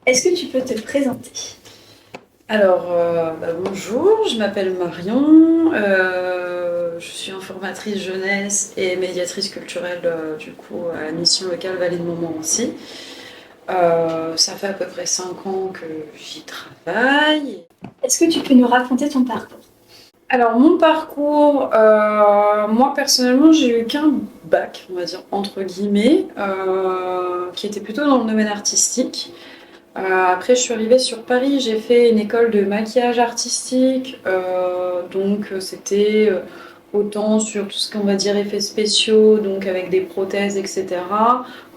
Est-ce que tu peux te présenter? Bonjour, je m'appelle Marion, je suis informatrice jeunesse et médiatrice culturelle à la mission locale Vallée de Montmorency. Ça fait à peu près 5 ans que j'y travaille. Est-ce que tu peux nous raconter ton parcours? Alors mon parcours, moi personnellement j'ai eu qu'un bac, on va dire entre guillemets, qui était plutôt dans le domaine artistique. Après, je suis arrivée sur Paris, j'ai fait une école de maquillage artistique, c'était autant sur tout ce qu'on va dire effets spéciaux, donc avec des prothèses, etc.,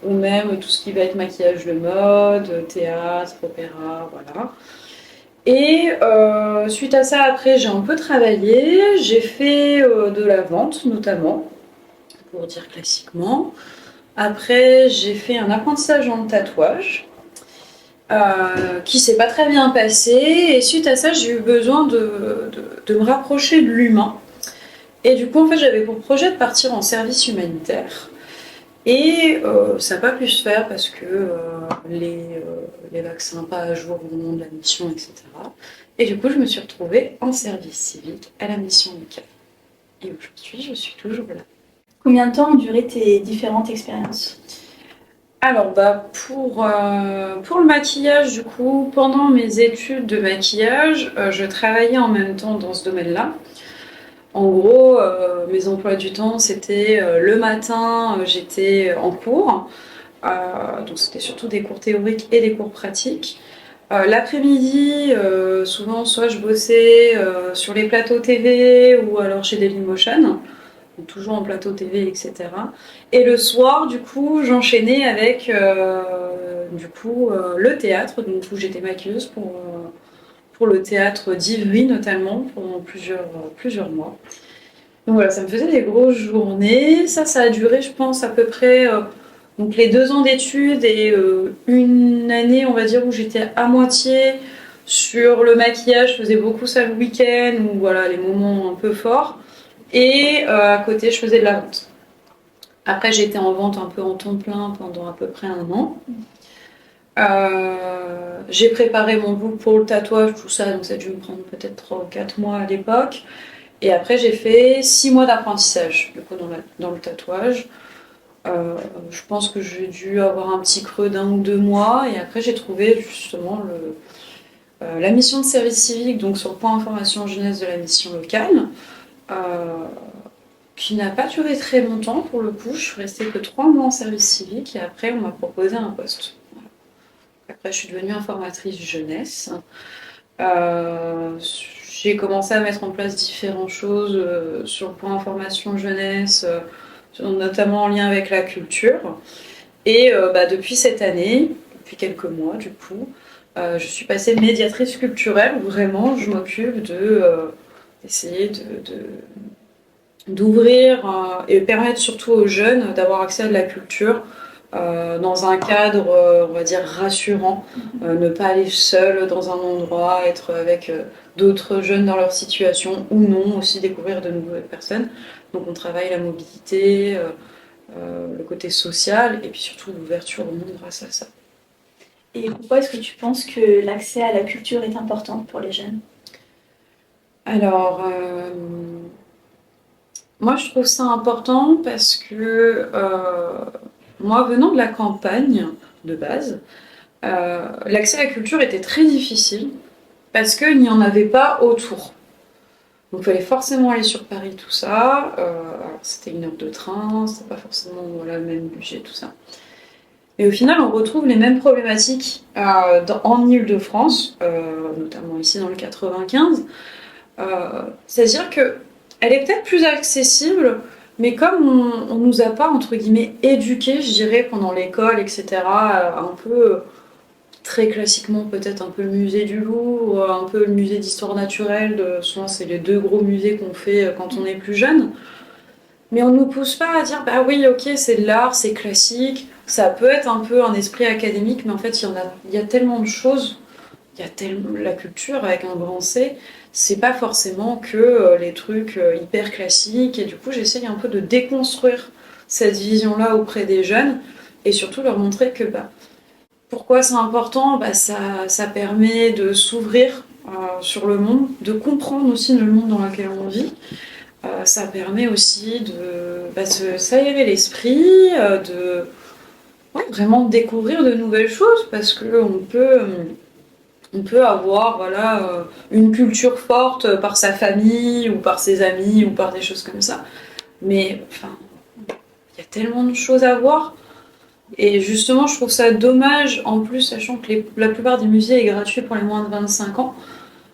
ou même tout ce qui va être maquillage de mode, théâtre, opéra, voilà. Et suite à ça, après, j'ai un peu travaillé, j'ai fait de la vente notamment, pour dire classiquement. Après, j'ai fait un apprentissage en tatouage qui s'est pas très bien passé. Et suite à ça, j'ai eu besoin de me rapprocher de l'humain. Et du coup, en fait, j'avais pour projet de partir en service humanitaire. Et ça n'a pas pu se faire parce que les vaccins pas à jour au moment de la mission, etc. Et du coup, je me suis retrouvée en service civique à la mission locale. Et aujourd'hui, je suis toujours là. Combien de temps ont duré tes différentes expériences? Pour le maquillage, du coup, pendant mes études de maquillage, je travaillais en même temps dans ce domaine-là. En gros, mes emplois du temps, c'était le matin, j'étais en cours, donc c'était surtout des cours théoriques et des cours pratiques. L'après-midi, souvent, soit je bossais sur les plateaux TV ou alors chez Dailymotion, donc toujours en plateau TV, etc. Et le soir, du coup, j'enchaînais avec le théâtre, donc où j'étais maquilleuse pour le théâtre d'Ivry notamment pendant plusieurs mois. Donc voilà, ça me faisait des grosses journées. Ça a duré, je pense, à peu près donc les 2 ans d'études et une année, on va dire, où j'étais à moitié sur le maquillage. Je faisais beaucoup ça le week-end, ou voilà, les moments un peu forts. Et à côté, je faisais de la vente. Après, j'étais en vente un peu en temps plein pendant à peu près 1 an. J'ai préparé mon book pour le tatouage, tout ça, donc ça a dû me prendre peut-être 3 ou 4 mois à l'époque. Et après, j'ai fait 6 mois d'apprentissage, du coup, dans le tatouage. Je pense que j'ai dû avoir un petit creux d'1 ou 2 mois. Et après, j'ai trouvé justement la mission de service civique, donc sur le point information jeunesse de la mission locale, euh, qui n'a pas duré très longtemps pour le coup. Je suis restée que 3 mois en service civique et après, on m'a proposé un poste. Voilà. Après, je suis devenue informatrice jeunesse. Euh, j'ai commencé à mettre en place différentes choses sur le point information jeunesse, notamment en lien avec la culture. Et depuis cette année, depuis quelques mois du coup, je suis passée médiatrice culturelle où vraiment je m'occupe d'essayer d'ouvrir et permettre surtout aux jeunes d'avoir accès à de la culture dans un cadre, on va dire, rassurant. Ne pas aller seul dans un endroit, être avec d'autres jeunes dans leur situation ou non, aussi découvrir de nouvelles personnes. Donc on travaille la mobilité, le côté social et puis surtout l'ouverture au monde grâce à ça. Et pourquoi est-ce que tu penses que l'accès à la culture est important pour les jeunes? Alors, moi je trouve ça important parce que moi venant de la campagne de base, l'accès à la culture était très difficile parce qu'il n'y en avait pas autour. Donc il fallait forcément aller sur Paris, tout ça. Alors c'était 1 heure de train, c'était pas forcément voilà, le même budget, tout ça. Et au final, on retrouve les mêmes problématiques en Île-de-France, notamment ici dans le 95. C'est-à-dire qu'elle est peut-être plus accessible, mais comme on nous a pas, entre guillemets, éduqués, je dirais, pendant l'école, etc., un peu très classiquement peut-être un peu le musée du Louvre, un peu le musée d'histoire naturelle, souvent c'est les 2 gros musées qu'on fait quand on est plus jeune. Mais on ne nous pousse pas à dire bah oui ok c'est de l'art, c'est classique, ça peut être un peu un esprit académique, mais en fait il y a tellement de choses, il y a tellement la culture avec un grand C, c'est pas forcément que les trucs hyper classiques, et du coup j'essaye un peu de déconstruire cette vision-là auprès des jeunes, et surtout leur montrer que bah Pourquoi c'est important? Bah, ça permet de s'ouvrir sur le monde, de comprendre aussi le monde dans lequel on vit. Ça permet aussi de s'aérer l'esprit, de ouais, vraiment découvrir de nouvelles choses parce on peut avoir voilà, une culture forte par sa famille ou par ses amis ou par des choses comme ça. Mais enfin, il y a tellement de choses à voir. Et justement, je trouve ça dommage, en plus, sachant que la plupart des musées est gratuit pour les moins de 25 ans,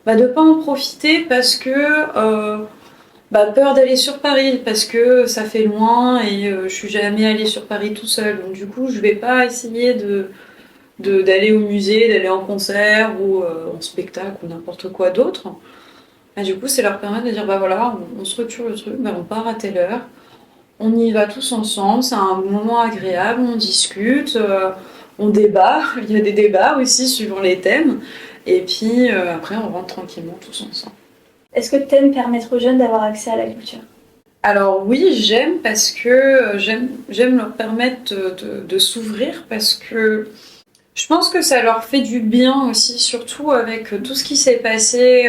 bah, de pas en profiter parce que peur d'aller sur Paris, parce que ça fait loin et je suis jamais allée sur Paris tout seul. Donc du coup, je vais pas essayer d'aller au musée, d'aller en concert ou en spectacle ou n'importe quoi d'autre. Et du coup, c'est leur permettre de dire, bah voilà, on structure le truc, bah, on part à telle heure, on y va tous ensemble, c'est un moment agréable, on discute, on débat, il y a des débats aussi suivant les thèmes, et puis après on rentre tranquillement tous ensemble. Est-ce que tu aimes permettre aux jeunes d'avoir accès à la culture? Alors oui, j'aime parce que j'aime leur permettre de s'ouvrir parce que je pense que ça leur fait du bien aussi, surtout avec tout ce qui s'est passé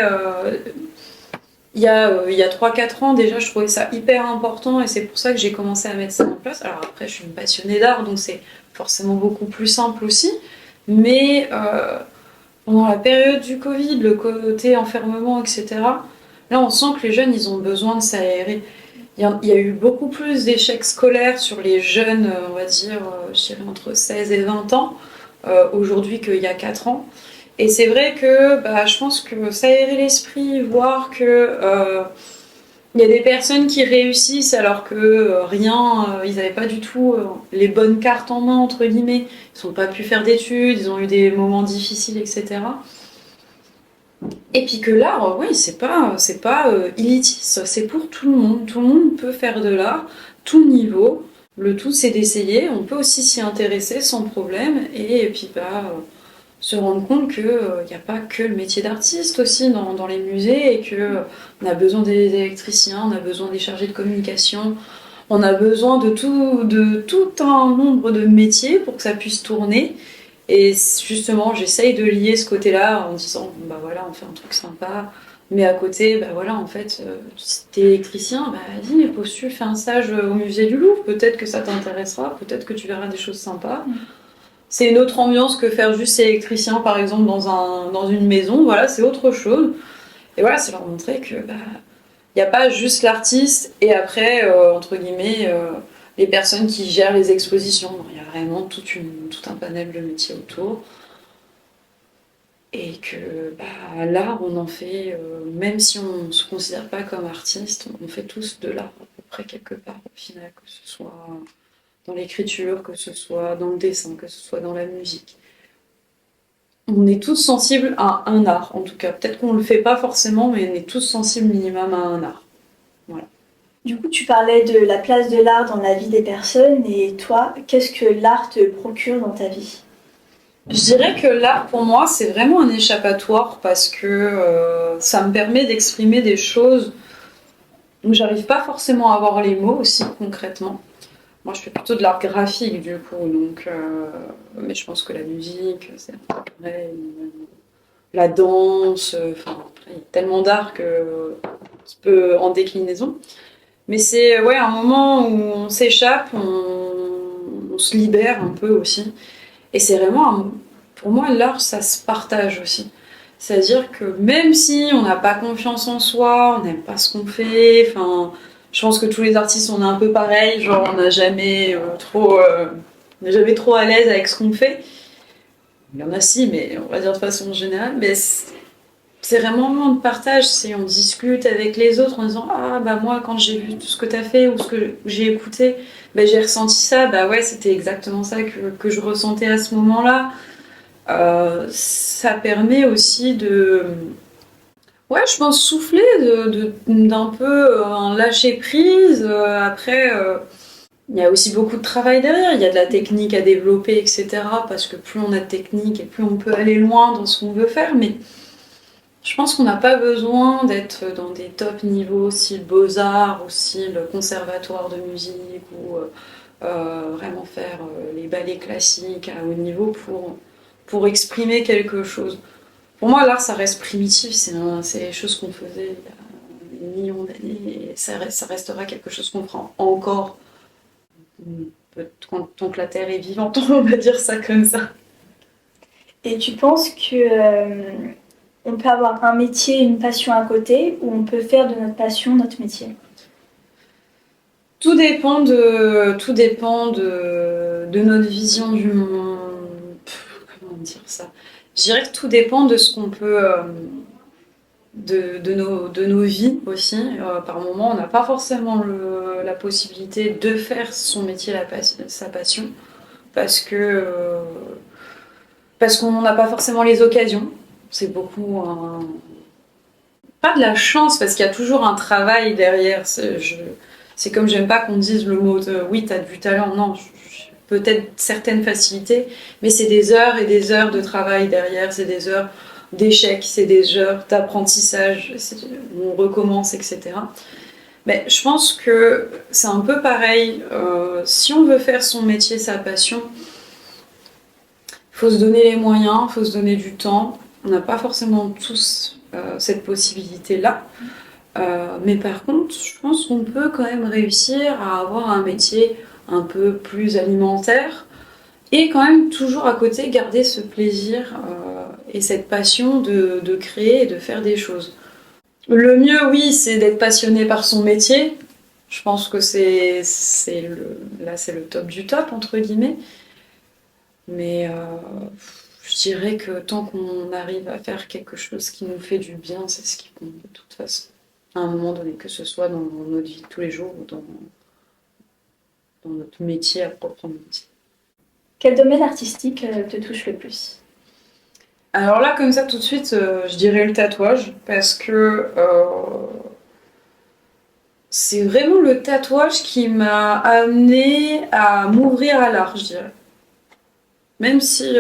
il y a 3-4 ans déjà, je trouvais ça hyper important et c'est pour ça que j'ai commencé à mettre ça en place. Alors après, je suis une passionnée d'art, donc c'est forcément beaucoup plus simple aussi. Mais pendant la période du Covid, le côté enfermement, etc., là on sent que les jeunes, ils ont besoin de s'aérer. Il y a eu beaucoup plus d'échecs scolaires sur les jeunes, on va dire, je dirais entre 16 et 20 ans, aujourd'hui qu'il y a 4 ans. Et c'est vrai que je pense que s'aérer l'esprit, voir que il y a des personnes qui réussissent alors que rien, ils n'avaient pas du tout les bonnes cartes en main, entre guillemets, ils n'ont pas pu faire d'études, ils ont eu des moments difficiles, etc. Et puis que l'art, oui, c'est pas élitiste, c'est pour tout le monde peut faire de l'art, tout niveau. Le tout, c'est d'essayer. On peut aussi s'y intéresser sans problème et puis se rendre compte qu'il n'y a pas que le métier d'artiste aussi dans les musées et que on a besoin des électriciens, on a besoin des chargés de communication, on a besoin de tout un nombre de métiers pour que ça puisse tourner. Et justement, j'essaye de lier ce côté-là en disant, bon, bah voilà, on fait un truc sympa, mais à côté, bah voilà, en fait, si t'es électricien, bah vas-y, postule, fais un stage au musée du Louvre, peut-être que ça t'intéressera, peut-être que tu verras des choses sympas. C'est une autre ambiance que faire juste électricien, par exemple, dans une maison, voilà, c'est autre chose. Et voilà, c'est leur montrer que il n'y a pas juste l'artiste et après, entre guillemets, les personnes qui gèrent les expositions. Il y a vraiment tout un panel de métiers autour. Et que l'art, on en fait, même si on ne se considère pas comme artiste, on fait tous de l'art à peu près quelque part au final, que ce soit dans l'écriture, que ce soit dans le dessin, que ce soit dans la musique. On est tous sensibles à un art, en tout cas. Peut-être qu'on ne le fait pas forcément, mais on est tous sensibles minimum à un art. Voilà. Du coup, tu parlais de la place de l'art dans la vie des personnes et toi, qu'est-ce que l'art te procure dans ta vie? Je dirais que l'art, pour moi, c'est vraiment un échappatoire parce que ça me permet d'exprimer des choses où j'arrive pas forcément à avoir les mots aussi concrètement. Moi, je fais plutôt de l'art graphique du coup, donc, mais je pense que la musique, c'est pareil, la danse, enfin, il y a tellement d'art que qui peut en déclinaison. Mais c'est ouais, un moment où on s'échappe, on se libère un peu aussi. Et c'est vraiment, pour moi, l'art, ça se partage aussi. C'est-à-dire que même si on n'a pas confiance en soi, on n'aime pas ce qu'on fait, enfin, je pense que tous les artistes, on est un peu pareil, genre on n'a jamais on n'est jamais trop à l'aise avec ce qu'on fait. Il y en a si, mais on va dire de façon générale. Mais c'est vraiment un moment de partage, c'est on discute avec les autres en disant ah bah moi quand j'ai vu tout ce que t'as fait ou ce que j'ai écouté, bah, j'ai ressenti ça, bah ouais c'était exactement ça que je ressentais à ce moment-là. Ça permet aussi de ouais je pense souffler d'un peu un lâcher prise. Après il y a aussi beaucoup de travail derrière, il y a de la technique à développer etc. Parce que plus on a de technique et plus on peut aller loin dans ce qu'on veut faire, mais je pense qu'on n'a pas besoin d'être dans des top niveaux, style Beaux-Arts ou style conservatoire de musique ou vraiment faire les ballets classiques à haut niveau pour pour exprimer quelque chose. Pour moi, l'art, ça reste primitif, c'est les choses qu'on faisait il y a des millions d'années, et ça restera quelque chose qu'on fera encore tant que la Terre est vivante, on va dire ça comme ça. Et tu penses que on peut avoir un métier, une passion à côté, ou on peut faire de notre passion notre métier? Tout dépend de notre vision du monde. Comment dire ça? Je dirais que tout dépend de ce qu'on peut, de nos vies aussi. Par moment, on n'a pas forcément la possibilité de faire son métier, sa passion, parce que parce qu'on n'a pas forcément les occasions. C'est beaucoup pas de la chance, parce qu'il y a toujours un travail derrière. C'est comme j'aime pas qu'on dise le mot de oui, t'as du talent. Non, peut-être certaines facilités, mais c'est des heures et des heures de travail derrière, c'est des heures d'échecs, c'est des heures d'apprentissage, on recommence, etc. Mais je pense que c'est un peu pareil. Si on veut faire son métier, sa passion, il faut se donner les moyens, il faut se donner du temps. On n'a pas forcément tous cette possibilité-là. Mais par contre, je pense qu'on peut quand même réussir à avoir un métier un peu plus alimentaire et quand même toujours à côté garder ce plaisir et cette passion de créer et de faire des choses. Le mieux, oui, c'est d'être passionné par son métier. Je pense que c'est le top du top, entre guillemets. Mais je dirais que tant qu'on arrive à faire quelque chose qui nous fait du bien, c'est ce qui compte de toute façon. À un moment donné, que ce soit dans notre vie de tous les jours ou dans notre métier à proprement dit. Quel domaine artistique te touche le plus? Alors là, comme ça, tout de suite, je dirais le tatouage, parce que c'est vraiment le tatouage qui m'a amené à m'ouvrir à l'art, je dirais. Même si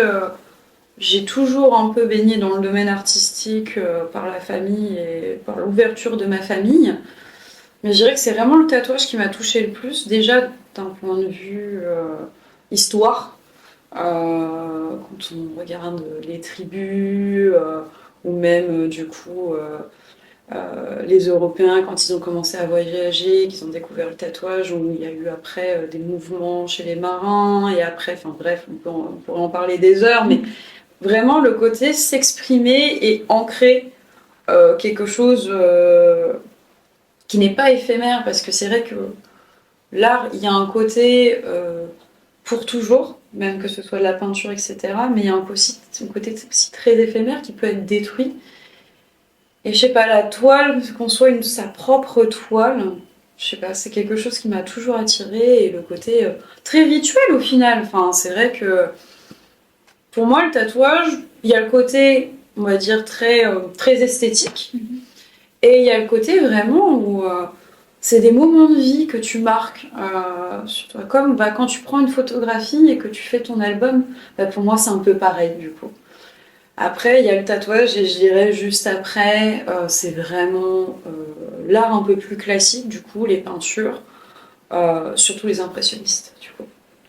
j'ai toujours un peu baigné dans le domaine artistique par la famille et par l'ouverture de ma famille, mais je dirais que c'est vraiment le tatouage qui m'a touchée le plus, déjà d'un point de vue histoire. Quand on regarde les tribus, ou même du coup les Européens quand ils ont commencé à voyager, qu'ils ont découvert le tatouage, où il y a eu après des mouvements chez les marins, et après, enfin bref, on pourrait en parler des heures, mais vraiment le côté s'exprimer et ancrer quelque chose qui n'est pas éphémère, parce que c'est vrai que l'art, il y a un côté pour toujours, même que ce soit de la peinture, etc. Mais il y a un côté aussi très éphémère qui peut être détruit. Et je sais pas, la toile, qu'on soit sa propre toile, je sais pas, c'est quelque chose qui m'a toujours attirée, et le côté très rituel au final. Enfin, c'est vrai que pour moi, le tatouage, il y a le côté, on va dire, très esthétique, et il y a le côté vraiment où c'est des moments de vie que tu marques sur toi. Comme quand tu prends une photographie et que tu fais ton album, pour moi, c'est un peu pareil du coup. Après, il y a le tatouage, et je dirais juste après, c'est vraiment l'art un peu plus classique, du coup, les peintures, surtout les impressionnistes, du coup.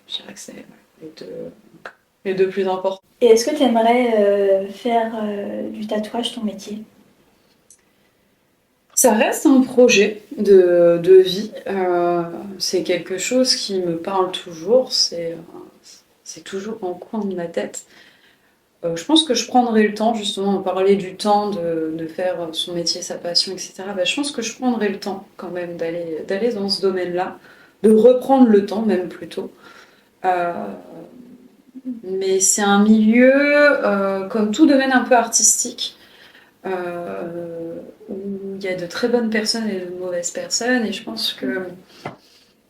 Je dirais que c'est les deux plus importants. Et est-ce que tu aimerais faire du tatouage ton métier? Ça reste un projet de vie. C'est quelque chose qui me parle toujours. C'est toujours en coin de ma tête. Je pense que je prendrai le temps, justement, on parlait du temps de faire son métier, sa passion, etc. Je pense que je prendrai le temps quand même d'aller dans ce domaine-là, de reprendre le temps même plutôt. Euh, mais c'est un milieu, comme tout domaine un peu artistique, où il y a de très bonnes personnes et de mauvaises personnes, et je pense que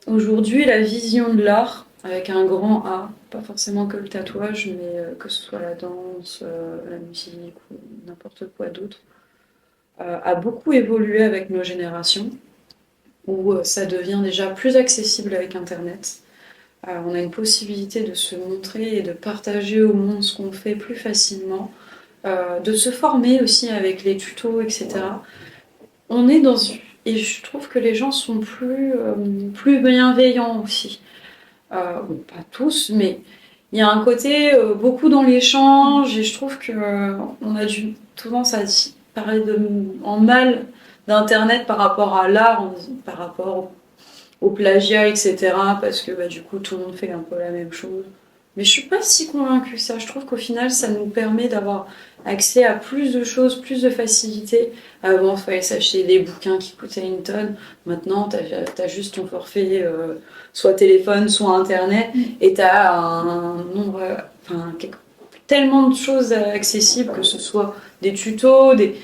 aujourd'hui la vision de l'art, avec un grand A, pas forcément que le tatouage, mais que ce soit la danse, la musique ou n'importe quoi d'autre, a beaucoup évolué avec nos générations, où ça devient déjà plus accessible avec Internet. On a une possibilité de se montrer et de partager au monde ce qu'on fait plus facilement, de se former aussi avec les tutos, etc. On est dans... Et je trouve que les gens sont plus bienveillants aussi. Bon, pas tous, mais il y a un côté beaucoup dans l'échange et je trouve que on a tendance à parler en mal d'Internet par rapport à l'art, par rapport au plagiat, etc. Parce que du coup, tout le monde fait un peu la même chose. Mais je suis pas si convaincue que ça. Je trouve qu'au final, ça nous permet d'avoir accès à plus de choses, plus de facilité. Avant, il fallait s'acheter des bouquins qui coûtaient une tonne. Maintenant, t'as juste ton forfait, soit téléphone, soit internet, et t'as un nombre, tellement de choses accessibles, que ce soit des tutos, des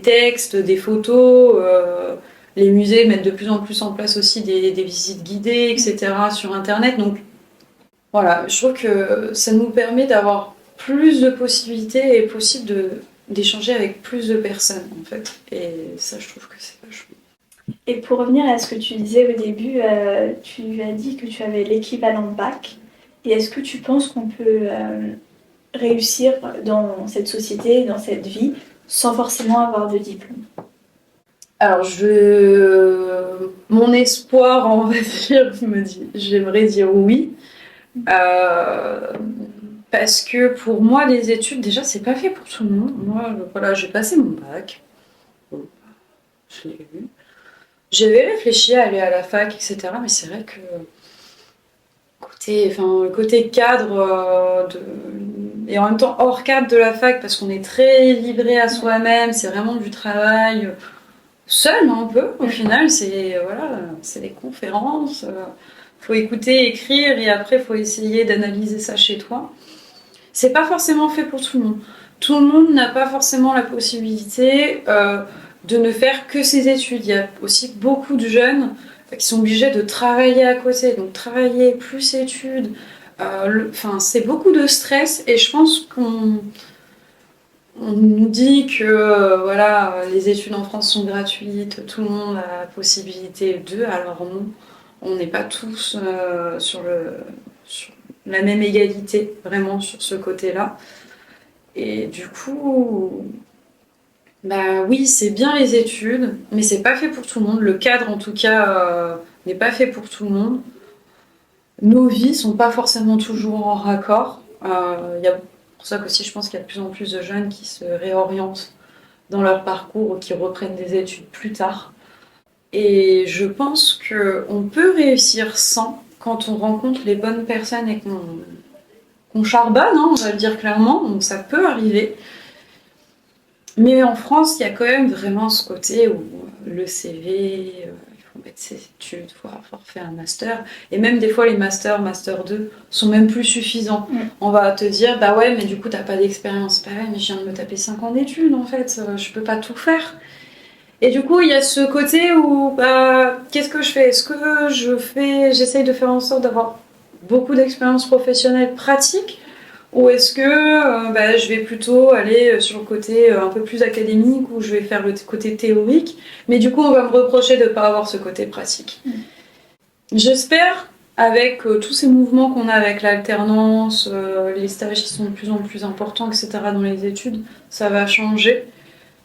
textes, des photos. Les musées mettent de plus en plus en place aussi des visites guidées, etc. sur internet. Donc voilà, je trouve que ça nous permet d'avoir plus de possibilités et d'échanger avec plus de personnes en fait. Et ça, je trouve que c'est vachement. Et pour revenir à ce que tu disais au début, tu as dit que tu avais l'équivalent bac. Et est-ce que tu penses qu'on peut réussir dans cette société, dans cette vie, sans forcément avoir de diplôme? Alors, mon espoir, on va dire, j'aimerais dire oui. Parce que pour moi, les études, déjà, c'est pas fait pour tout le monde. Moi, voilà, j'ai passé mon bac. Bon, je l'ai eu. J'avais réfléchi à aller à la fac, etc. Mais c'est vrai que le côté cadre et en même temps hors cadre de la fac, parce qu'on est très livré à soi-même, c'est vraiment du travail seul un peu. Au final, c'est des conférences. Faut écouter, écrire et après faut essayer d'analyser ça chez toi. C'est pas forcément fait pour tout le monde. Tout le monde n'a pas forcément la possibilité de ne faire que ses études. Il y a aussi beaucoup de jeunes qui sont obligés de travailler à côté. Donc travailler plus études, c'est beaucoup de stress et je pense qu'on nous dit que les études en France sont gratuites, tout le monde a la possibilité alors non, on n'est pas tous sur la même égalité, vraiment sur ce côté-là. Et du coup, oui, c'est bien les études, mais c'est pas fait pour tout le monde. Le cadre, en tout cas, n'est pas fait pour tout le monde. Nos vies sont pas forcément toujours en raccord. Pour ça qu'aussi, je pense qu'il y a de plus en plus de jeunes qui se réorientent dans leur parcours ou qui reprennent des études plus tard. Et je pense qu'on peut réussir sans, quand on rencontre les bonnes personnes et qu'on charbonne, hein, on va le dire clairement, donc ça peut arriver. Mais en France, il y a quand même vraiment ce côté où le CV, il faut mettre ses études, il faut avoir fait un master. Et même des fois, les master 2, sont même plus suffisants. On va te dire, ouais, mais du coup, t'as pas d'expérience. Pareil, mais je viens de me taper 5 ans d'études, en fait, je peux pas tout faire. Et du coup, il y a ce côté où, qu'est-ce que je fais? Est-ce que j'essaye de faire en sorte d'avoir beaucoup d'expérience professionnelle pratique? Ou est-ce que je vais plutôt aller sur le côté un peu plus académique, où je vais faire le côté théorique, mais du coup on va me reprocher de ne pas avoir ce côté pratique. J'espère, avec tous ces mouvements qu'on a avec l'alternance, les stages qui sont de plus en plus importants, etc. dans les études, ça va changer,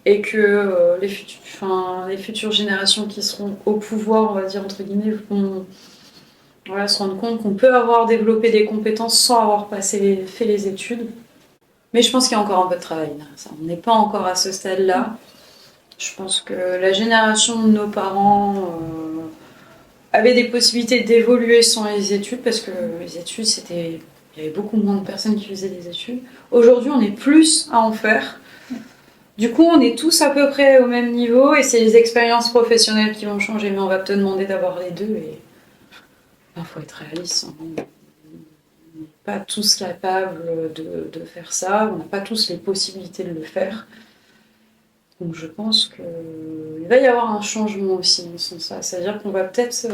et que les futures générations qui seront au pouvoir, on va dire entre guillemets, vont se rendre compte qu'on peut avoir développé des compétences sans avoir fait les études. Mais je pense qu'il y a encore un peu de travail. On n'est pas encore à ce stade-là. Je pense que la génération de nos parents avait des possibilités d'évoluer sans les études, parce que les études, il y avait beaucoup moins de personnes qui faisaient des études. Aujourd'hui, on est plus à en faire. Du coup, on est tous à peu près au même niveau, et c'est les expériences professionnelles qui vont changer. Mais on va te demander d'avoir les deux, et il faut être réaliste. On n'est pas tous capables de faire ça, on n'a pas tous les possibilités de le faire. Donc je pense qu'il va y avoir un changement aussi dans ce sens-là. C'est-à-dire qu'on va peut-être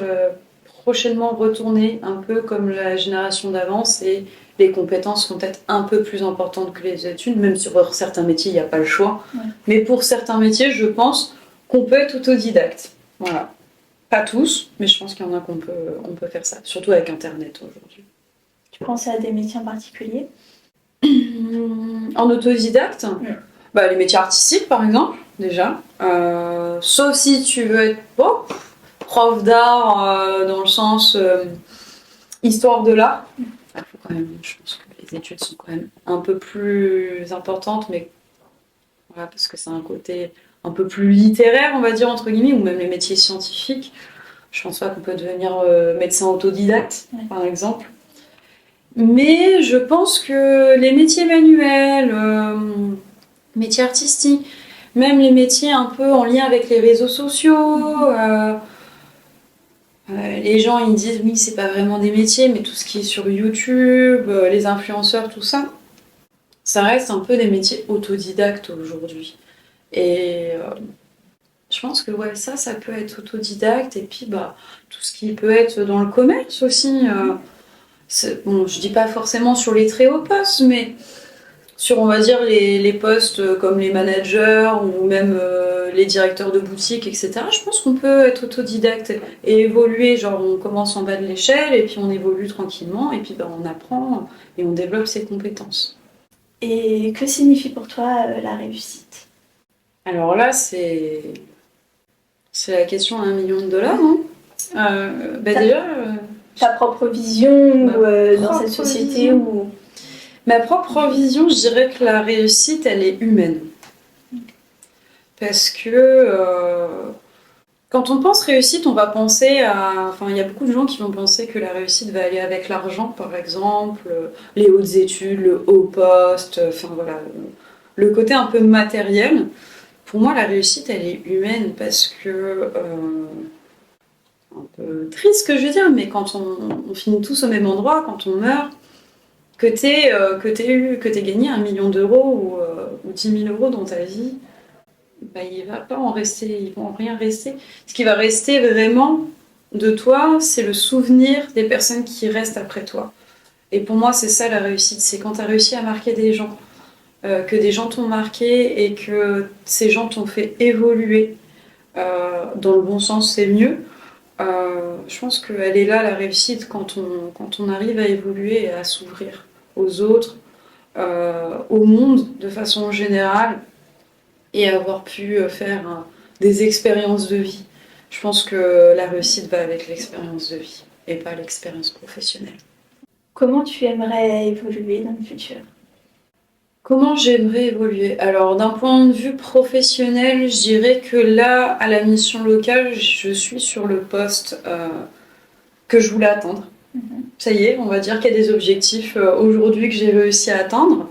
prochainement retourner un peu comme la génération d'avant, et les compétences sont peut-être un peu plus importantes que les études, même sur certains métiers, il n'y a pas le choix. Ouais. Mais pour certains métiers, je pense qu'on peut être autodidacte. Voilà. Pas tous, mais je pense qu'il y en a qu'on peut faire ça, surtout avec Internet aujourd'hui. Tu penses à des métiers en particulier? En autodidacte, les métiers artistiques par exemple, déjà. Sauf si tu veux être prof d'art, dans le sens histoire de l'art. Il faut quand même, je pense que les études sont quand même un peu plus importantes, mais voilà, parce que c'est un côté un peu plus littéraire, on va dire, entre guillemets, ou même les métiers scientifiques. Je pense pas qu'on peut devenir médecin autodidacte, par exemple. Mais je pense que les métiers manuels, métiers artistiques, même les métiers un peu en lien avec les réseaux sociaux, les gens ils disent oui c'est pas vraiment des métiers, mais tout ce qui est sur YouTube, les influenceurs, tout ça, ça reste un peu des métiers autodidactes aujourd'hui. Et je pense que ouais, ça peut être autodidacte. Et puis bah, tout ce qui peut être dans le commerce aussi. Bon, je dis pas forcément sur les très hauts postes, mais sur, on va dire, les postes comme les managers ou même les directeurs de boutique, etc. Je pense qu'on peut être autodidacte et évoluer. Genre, on commence en bas de l'échelle et puis on évolue tranquillement et puis ben, on apprend et on développe ses compétences. Et que signifie pour toi la réussite? Alors là, c'est la question à 1 million de dollars. Hein. Bah déjà, Ta propre vision dans cette société vision. où... Ma propre vision, je dirais que la réussite, elle est humaine. Parce que quand on pense réussite, on va penser à... Enfin, il y a beaucoup de gens qui vont penser que la réussite va aller avec l'argent, par exemple, les hautes études, le haut poste, enfin voilà, le côté un peu matériel. Pour moi, la réussite, elle est humaine parce que... un peu triste ce que je veux dire, mais quand on finit tous au même endroit, quand on meurt, que t'aies gagné 1 million d'euros ou 10 000 euros dans ta vie, bah, il va pas en rester, il va en rien rester. Ce qui va rester vraiment de toi, c'est le souvenir des personnes qui restent après toi. Et pour moi, c'est ça la réussite, c'est quand tu as réussi à marquer des gens, que des gens t'ont marqué et que ces gens t'ont fait évoluer. Dans le bon sens, c'est mieux. Je pense qu'elle est là, la réussite, quand on arrive à évoluer et à s'ouvrir aux autres, au monde de façon générale, et avoir pu faire des expériences de vie. Je pense que la réussite va avec l'expérience de vie, et pas l'expérience professionnelle. Comment tu aimerais évoluer dans le futur? Comment j'aimerais évoluer? Alors, d'un point de vue professionnel, je dirais que là, à la mission locale, je suis sur le poste que je voulais atteindre. Ça y est, on va dire qu'il y a des objectifs aujourd'hui que j'ai réussi à atteindre.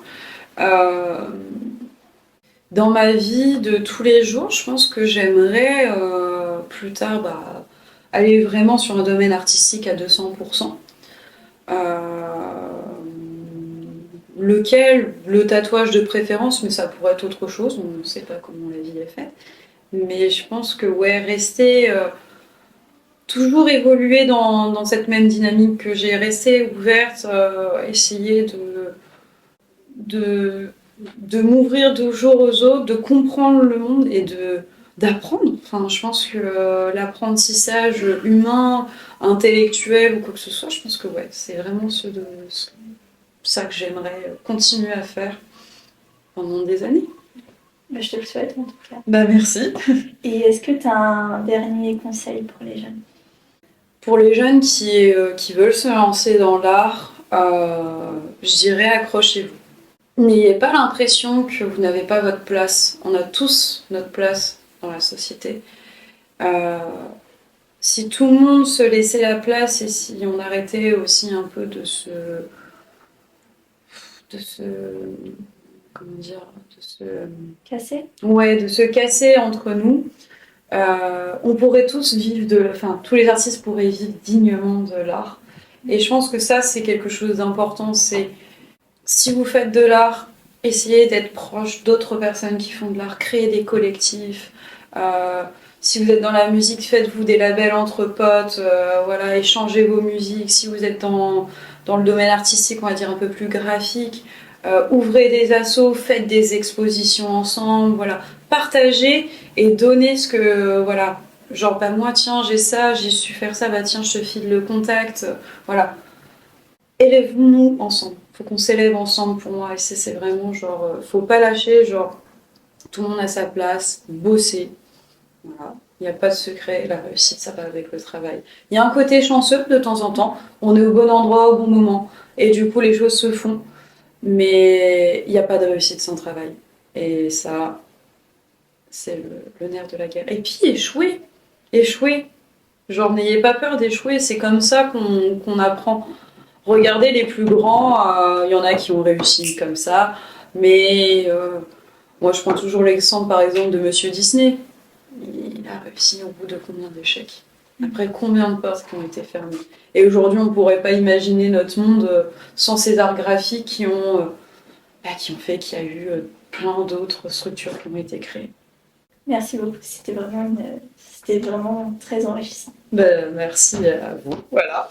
Euh, dans ma vie de tous les jours, je pense que j'aimerais plus tard bah, aller vraiment sur un domaine artistique à 200%. Lequel, le tatouage de préférence, mais ça pourrait être autre chose, on ne sait pas comment la vie est faite. Mais je pense que ouais, rester toujours évoluer dans cette même dynamique que j'ai, rester ouverte, essayer de, de m'ouvrir toujours aux autres, de comprendre le monde et d'apprendre. Enfin, je pense que l'apprentissage humain, intellectuel ou quoi que ce soit, je pense que ouais, c'est vraiment ça que j'aimerais continuer à faire pendant des années. Bah, je te le souhaite en tout cas. Bah merci. Et est-ce que tu as un dernier conseil pour les jeunes? Pour les jeunes qui veulent se lancer dans l'art, je dirais accrochez-vous. N'ayez pas l'impression que vous n'avez pas votre place. On a tous notre place dans la société. Si tout le monde se laissait la place et si on arrêtait aussi un peu comment dire, Casser? ouais, de se casser entre nous, on pourrait tous vivre enfin, tous les artistes pourraient vivre dignement de l'art. Et je pense que ça, c'est quelque chose d'important. C'est si vous faites de l'art, essayez d'être proche d'autres personnes qui font de l'art, créez des collectifs. Si vous êtes dans la musique, faites-vous des labels entre potes, voilà, échangez vos musiques. Si vous êtes dans le domaine artistique, on va dire un peu plus graphique, ouvrez des assos, faites des expositions ensemble, voilà. Partagez et donnez ce que, voilà. Genre, bah moi, tiens, j'ai ça, j'ai su faire ça, bah tiens, je te file le contact, voilà. Élèvons-nous ensemble. Faut qu'on s'élève ensemble pour moi. Et c'est vraiment genre, faut pas lâcher, genre, tout le monde a sa place, bosser. Voilà. Il n'y a pas de secret, la réussite, ça va avec le travail. Il y a un côté chanceux de temps en temps, on est au bon endroit au bon moment, et du coup les choses se font, mais il n'y a pas de réussite sans travail. Et ça, c'est le nerf de la guerre. Et puis échouer, échouer. Genre n'ayez pas peur d'échouer, c'est comme ça qu'on apprend. Regardez les plus grands, il y en a qui ont réussi comme ça, mais moi je prends toujours l'exemple par exemple de Monsieur Disney. Il a réussi au bout de combien d'échecs? Après combien de portes qui ont été fermées? Et aujourd'hui on ne pourrait pas imaginer notre monde sans ces arts graphiques qui ont fait qu'il y a eu plein d'autres structures qui ont été créées. Merci beaucoup, c'était vraiment très enrichissant. Ben, merci à vous. Voilà.